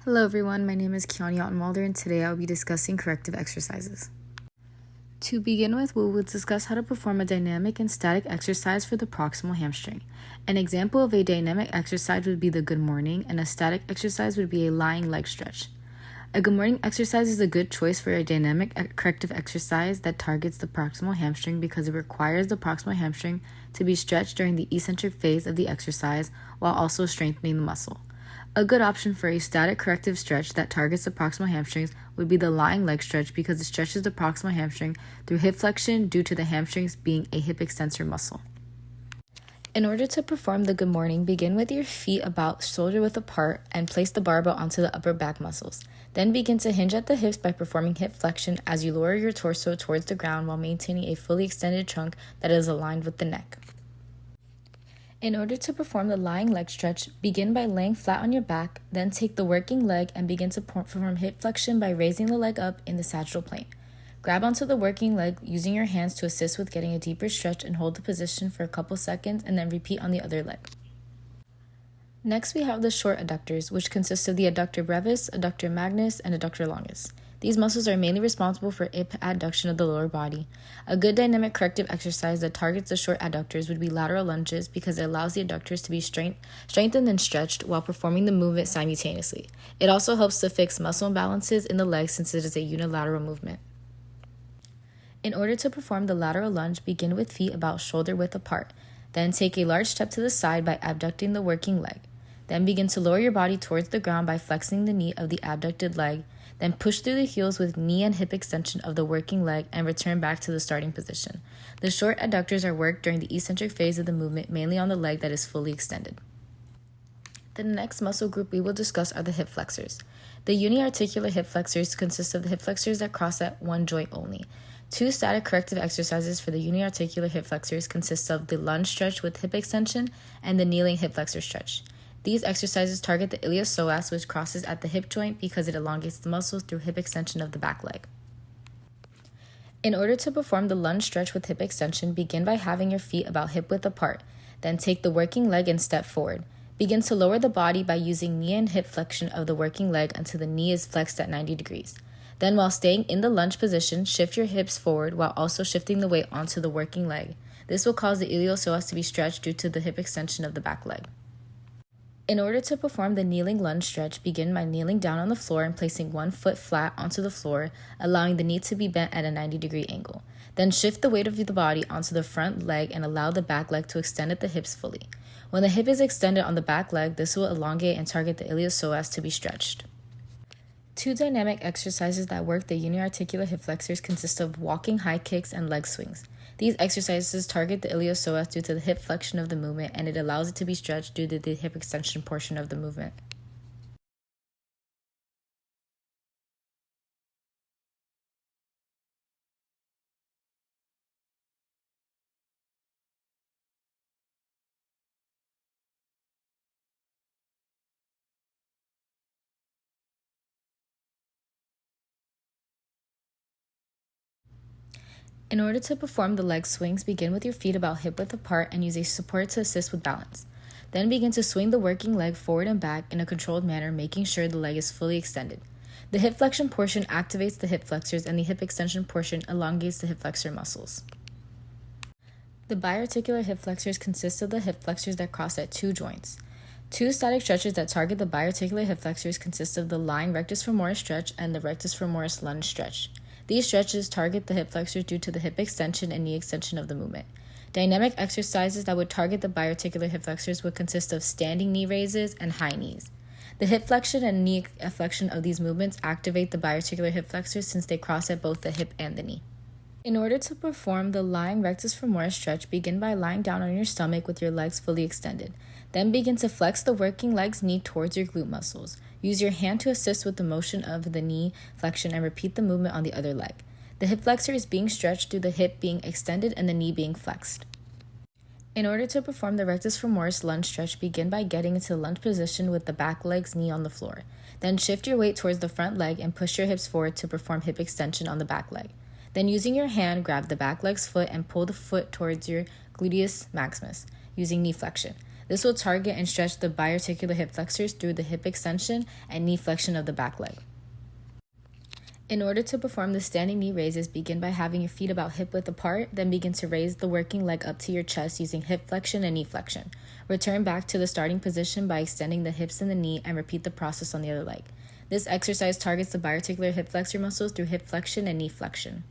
Hello everyone, my name is Kiani Ottenwalder and today I'll be discussing corrective exercises. To begin with, we will discuss how to perform a dynamic and static exercise for the proximal hamstring. An example of a dynamic exercise would be the good morning, and a static exercise would be a lying leg stretch. A good morning exercise is a good choice for a dynamic corrective exercise that targets the proximal hamstring because it requires the proximal hamstring to be stretched during the eccentric phase of the exercise while also strengthening the muscle. A good option for a static corrective stretch that targets the proximal hamstrings would be the lying leg stretch because it stretches the proximal hamstring through hip flexion due to the hamstrings being a hip extensor muscle. In order to perform the good morning, begin with your feet about shoulder width apart and place the barbell onto the upper back muscles. Then begin to hinge at the hips by performing hip flexion as you lower your torso towards the ground while maintaining a fully extended trunk that is aligned with the neck. In order to perform the lying leg stretch, begin by laying flat on your back, then take the working leg and begin to perform hip flexion by raising the leg up in the sagittal plane. Grab onto the working leg using your hands to assist with getting a deeper stretch and hold the position for a couple seconds and then repeat on the other leg. Next, we have the short adductors, which consist of the adductor brevis, adductor magnus, and adductor longus. These muscles are mainly responsible for adduction of the lower body. A good dynamic corrective exercise that targets the short adductors would be lateral lunges because it allows the adductors to be strengthened and stretched while performing the movement simultaneously. It also helps to fix muscle imbalances in the legs since it is a unilateral movement. In order to perform the lateral lunge, begin with feet about shoulder width apart. Then take a large step to the side by abducting the working leg. Then begin to lower your body towards the ground by flexing the knee of the abducted leg. Then push through the heels with knee and hip extension of the working leg and return back to the starting position. The short adductors are worked during the eccentric phase of the movement, mainly on the leg that is fully extended. The next muscle group we will discuss are the hip flexors. The uniarticular hip flexors consist of the hip flexors that cross at one joint only. Two static corrective exercises for the uniarticular hip flexors consist of the lunge stretch with hip extension and the kneeling hip flexor stretch. These exercises target the iliopsoas, which crosses at the hip joint because it elongates the muscles through hip extension of the back leg. In order to perform the lunge stretch with hip extension, begin by having your feet about hip width apart. Then take the working leg and step forward. Begin to lower the body by using knee and hip flexion of the working leg until the knee is flexed at 90 degrees. Then, while staying in the lunge position, shift your hips forward while also shifting the weight onto the working leg. This will cause the iliopsoas to be stretched due to the hip extension of the back leg. In order to perform the kneeling lunge stretch, begin by kneeling down on the floor and placing one foot flat onto the floor, allowing the knee to be bent at a 90-degree angle. Then shift the weight of the body onto the front leg and allow the back leg to extend at the hips fully. When the hip is extended on the back leg, this will elongate and target the iliopsoas to be stretched. Two dynamic exercises that work the uniarticular hip flexors consist of walking high kicks and leg swings. These exercises target the iliopsoas due to the hip flexion of the movement, and it allows it to be stretched due to the hip extension portion of the movement. In order to perform the leg swings, begin with your feet about hip width apart and use a support to assist with balance. Then begin to swing the working leg forward and back in a controlled manner, making sure the leg is fully extended. The hip flexion portion activates the hip flexors and the hip extension portion elongates the hip flexor muscles. The biarticular hip flexors consist of the hip flexors that cross at two joints. Two static stretches that target the biarticular hip flexors consist of the lying rectus femoris stretch and the rectus femoris lunge stretch. These stretches target the hip flexors due to the hip extension and knee extension of the movement. Dynamic exercises that would target the biarticular hip flexors would consist of standing knee raises and high knees. The hip flexion and knee flexion of these movements activate the biarticular hip flexors since they cross at both the hip and the knee. In order to perform the lying rectus femoris stretch, begin by lying down on your stomach with your legs fully extended. Then begin to flex the working leg's knee towards your glute muscles. Use your hand to assist with the motion of the knee flexion and repeat the movement on the other leg. The hip flexor is being stretched through the hip being extended and the knee being flexed. In order to perform the rectus femoris lunge stretch, begin by getting into lunge position with the back leg's knee on the floor. Then shift your weight towards the front leg and push your hips forward to perform hip extension on the back leg. Then using your hand, grab the back leg's foot and pull the foot towards your gluteus maximus using knee flexion. This will target and stretch the biarticular hip flexors through the hip extension and knee flexion of the back leg. In order to perform the standing knee raises, begin by having your feet about hip width apart, then begin to raise the working leg up to your chest using hip flexion and knee flexion. Return back to the starting position by extending the hips and the knee and repeat the process on the other leg. This exercise targets the biarticular hip flexor muscles through hip flexion and knee flexion.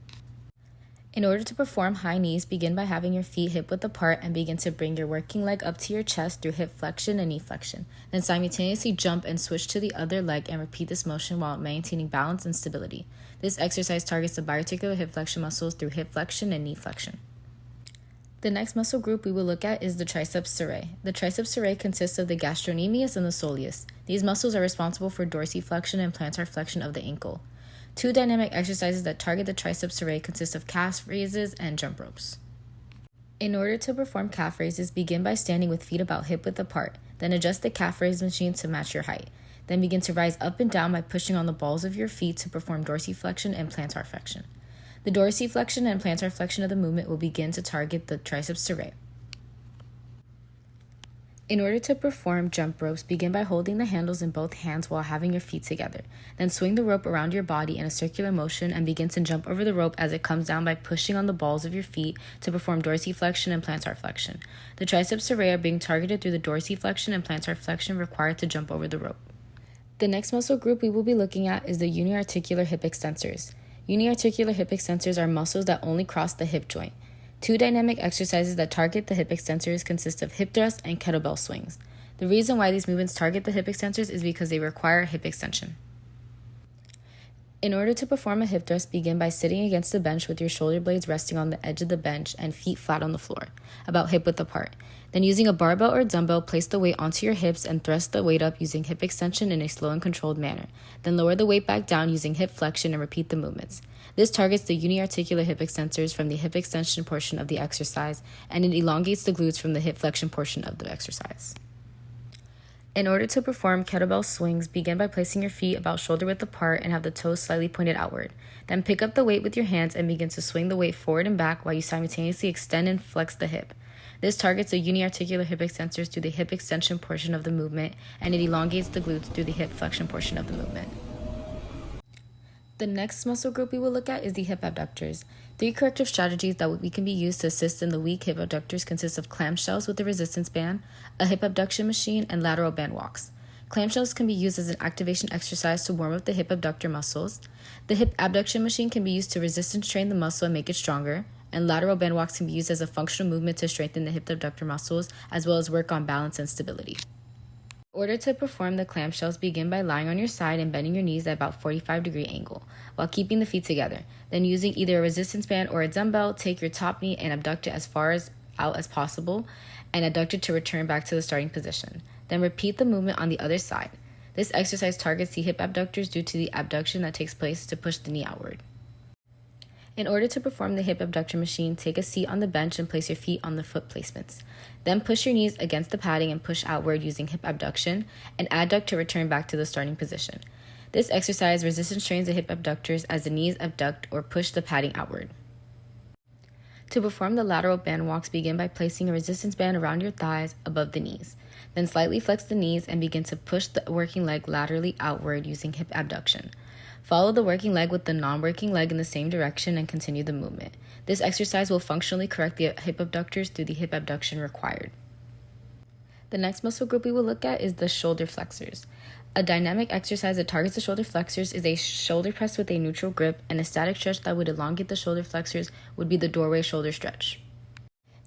In order to perform high knees, begin by having your feet hip width apart and begin to bring your working leg up to your chest through hip flexion and knee flexion. Then simultaneously jump and switch to the other leg and repeat this motion while maintaining balance and stability. This exercise targets the biarticular hip flexion muscles through hip flexion and knee flexion. The next muscle group we will look at is the triceps surae. The triceps surae consists of the gastrocnemius and the soleus. These muscles are responsible for dorsiflexion and plantar flexion of the ankle. Two dynamic exercises that target the triceps surae consist of calf raises and jump ropes. In order to perform calf raises, begin by standing with feet about hip width apart. Then adjust the calf raise machine to match your height. Then begin to rise up and down by pushing on the balls of your feet to perform dorsiflexion and plantar flexion. The dorsiflexion and plantar flexion of the movement will begin to target the triceps surae. In order to perform jump ropes, begin by holding the handles in both hands while having your feet together. Then swing the rope around your body in a circular motion and begin to jump over the rope as it comes down by pushing on the balls of your feet to perform dorsiflexion and plantar flexion. The triceps surae are being targeted through the dorsiflexion and plantar flexion required to jump over the rope. The next muscle group we will be looking at is the uniarticular hip extensors. Uniarticular hip extensors are muscles that only cross the hip joint. Two dynamic exercises that target the hip extensors consist of hip thrust and kettlebell swings. The reason why these movements target the hip extensors is because they require hip extension. In order to perform a hip thrust, begin by sitting against the bench with your shoulder blades resting on the edge of the bench and feet flat on the floor, about hip width apart. Then using a barbell or dumbbell, place the weight onto your hips and thrust the weight up using hip extension in a slow and controlled manner. Then lower the weight back down using hip flexion and repeat the movements. This targets the uniarticular hip extensors from the hip extension portion of the exercise, and it elongates the glutes from the hip flexion portion of the exercise. In order to perform kettlebell swings, begin by placing your feet about shoulder width apart and have the toes slightly pointed outward. Then pick up the weight with your hands and begin to swing the weight forward and back while you simultaneously extend and flex the hip. This targets the uniarticular hip extensors through the hip extension portion of the movement, and it elongates the glutes through the hip flexion portion of the movement. The next muscle group we will look at is the hip abductors. Three corrective strategies that can be used to assist in the weak hip abductors consist of clamshells with a resistance band, a hip abduction machine, and lateral band walks. Clamshells can be used as an activation exercise to warm up the hip abductor muscles. The hip abduction machine can be used to resistance train the muscle and make it stronger, and lateral band walks can be used as a functional movement to strengthen the hip abductor muscles as well as work on balance and stability. In order to perform the clamshells, begin by lying on your side and bending your knees at about 45-degree angle while keeping the feet together. Then using either a resistance band or a dumbbell, take your top knee and abduct it as far out as possible and abduct it to return back to the starting position. Then repeat the movement on the other side. This exercise targets the hip abductors due to the abduction that takes place to push the knee outward. In order to perform the hip abduction machine, take a seat on the bench and place your feet on the foot placements. Then push your knees against the padding and push outward using hip abduction and adduct to return back to the starting position. This exercise resistance trains the hip abductors as the knees abduct or push the padding outward. To perform the lateral band walks, begin by placing a resistance band around your thighs above the knees. Then slightly flex the knees and begin to push the working leg laterally outward using hip abduction. Follow the working leg with the non-working leg in the same direction and continue the movement. This exercise will functionally correct the hip abductors through the hip abduction required. The next muscle group we will look at is the shoulder flexors. A dynamic exercise that targets the shoulder flexors is a shoulder press with a neutral grip, and a static stretch that would elongate the shoulder flexors would be the doorway shoulder stretch.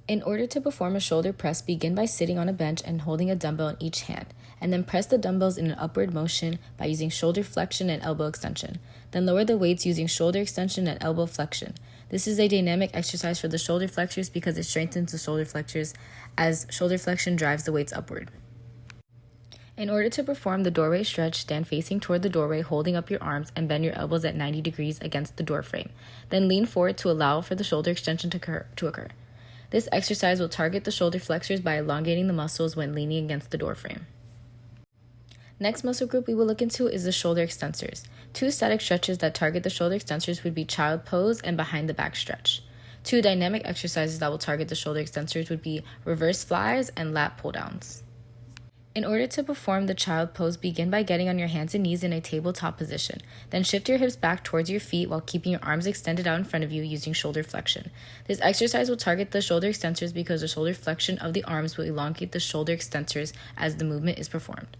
In order to perform a shoulder press, begin by sitting on a bench and holding a dumbbell in each hand, and then press the dumbbells in an upward motion by using shoulder flexion and elbow extension. Then lower the weights using shoulder extension and elbow flexion. This is a dynamic exercise for the shoulder flexors because it strengthens the shoulder flexors as shoulder flexion drives the weights upward. In order to perform the doorway stretch, stand facing toward the doorway, holding up your arms and bend your elbows at 90 degrees against the door frame. Then lean forward to allow for the shoulder extension to occur. This exercise will target the shoulder flexors by elongating the muscles when leaning against the door frame. Next muscle group we will look into is the shoulder extensors. Two static stretches that target the shoulder extensors would be child pose and behind the back stretch. Two dynamic exercises that will target the shoulder extensors would be reverse flies and lat pull-downs. In order to perform the child pose, begin by getting on your hands and knees in a tabletop position. Then shift your hips back towards your feet while keeping your arms extended out in front of you using shoulder flexion. This exercise will target the shoulder extensors because the shoulder flexion of the arms will elongate the shoulder extensors as the movement is performed.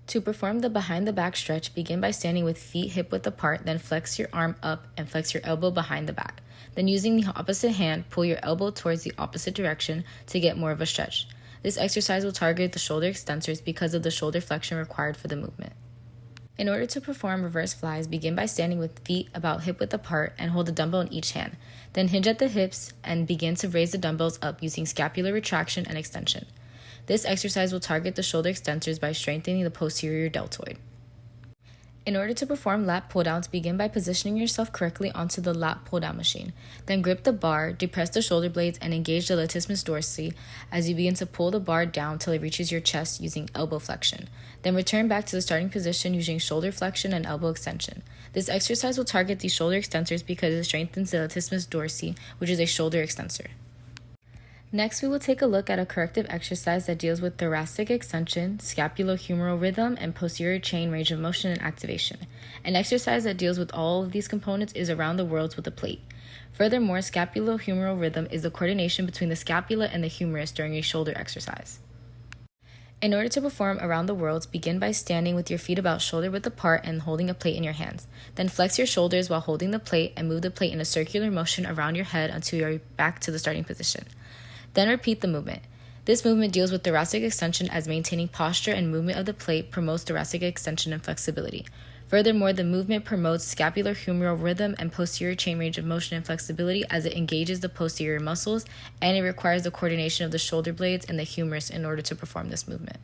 To perform the behind the back stretch, begin by standing with feet hip width apart, then flex your arm up and flex your elbow behind the back. Then using the opposite hand, pull your elbow towards the opposite direction to get more of a stretch. This exercise will target the shoulder extensors because of the shoulder flexion required for the movement. In order to perform reverse flies, begin by standing with feet about hip width apart and hold a dumbbell in each hand. Then hinge at the hips and begin to raise the dumbbells up using scapular retraction and extension. This exercise will target the shoulder extensors by strengthening the posterior deltoid. In order to perform lat pull-downs, begin by positioning yourself correctly onto the lat pull-down machine. Then grip the bar, depress the shoulder blades, and engage the latissimus dorsi as you begin to pull the bar down till it reaches your chest using elbow flexion. Then return back to the starting position using shoulder flexion and elbow extension. This exercise will target the shoulder extensors because it strengthens the latissimus dorsi, which is a shoulder extensor. Next, we will take a look at a corrective exercise that deals with thoracic extension, scapulohumeral rhythm, and posterior chain range of motion and activation. An exercise that deals with all of these components is around the worlds with a plate. Furthermore, scapulohumeral rhythm is the coordination between the scapula and the humerus during a shoulder exercise. In order to perform around the worlds, begin by standing with your feet about shoulder width apart and holding a plate in your hands. Then flex your shoulders while holding the plate and move the plate in a circular motion around your head until you are back to the starting position. Then repeat the movement. This movement deals with thoracic extension as maintaining posture and movement of the plate promotes thoracic extension and flexibility. Furthermore, the movement promotes scapulohumeral rhythm and posterior chain range of motion and flexibility as it engages the posterior muscles, and it requires the coordination of the shoulder blades and the humerus in order to perform this movement.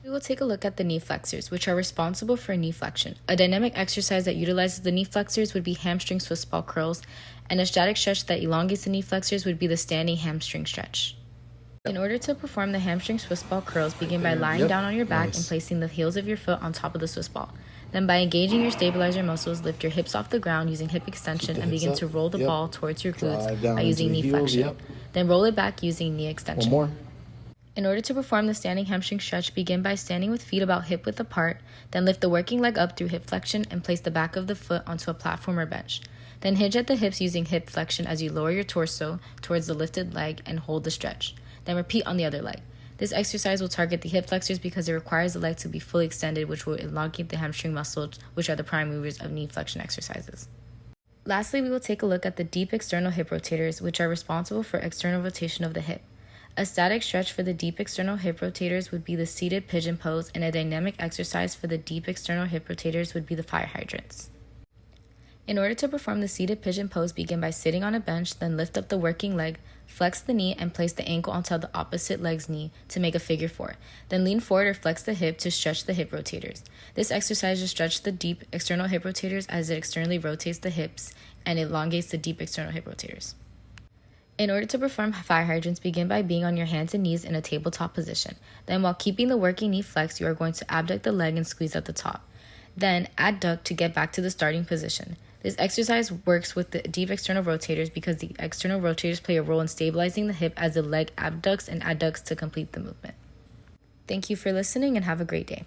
We will take a look at the knee flexors, which are responsible for knee flexion. A dynamic exercise that utilizes the knee flexors would be hamstring Swiss ball curls, and a static stretch that elongates the knee flexors would be the standing hamstring stretch. In order to perform the hamstring Swiss ball curls, begin by lying down on your back and placing the heels of your foot on top of the Swiss ball. Then by engaging your stabilizer muscles, lift your hips off the ground using hip extension and begin to roll the ball towards your glutes by using knee flexion. Then roll it back using knee extension. One more. In order to perform the standing hamstring stretch, begin by standing with feet about hip width apart, then lift the working leg up through hip flexion and place the back of the foot onto a platform or bench. Then hinge at the hips using hip flexion as you lower your torso towards the lifted leg and hold the stretch. Then repeat on the other leg. This exercise will target the hip flexors because it requires the leg to be fully extended, which will elongate the hamstring muscles, which are the prime movers of knee flexion exercises. Lastly, we will take a look at the deep external hip rotators, which are responsible for external rotation of the hip. A static stretch for the deep external hip rotators would be the seated pigeon pose, and a dynamic exercise for the deep external hip rotators would be the fire hydrants. In order to perform the seated pigeon pose, begin by sitting on a bench, then lift up the working leg, flex the knee, and place the ankle onto the opposite leg's knee to make a figure four. Then lean forward or flex the hip to stretch the hip rotators. This exercise will stretch the deep external hip rotators as it externally rotates the hips and elongates the deep external hip rotators. In order to perform fire hydrants, begin by being on your hands and knees in a tabletop position. Then while keeping the working knee flexed, you are going to abduct the leg and squeeze at the top. Then adduct to get back to the starting position. This exercise works with the deep external rotators because the external rotators play a role in stabilizing the hip as the leg abducts and adducts to complete the movement. Thank you for listening and have a great day.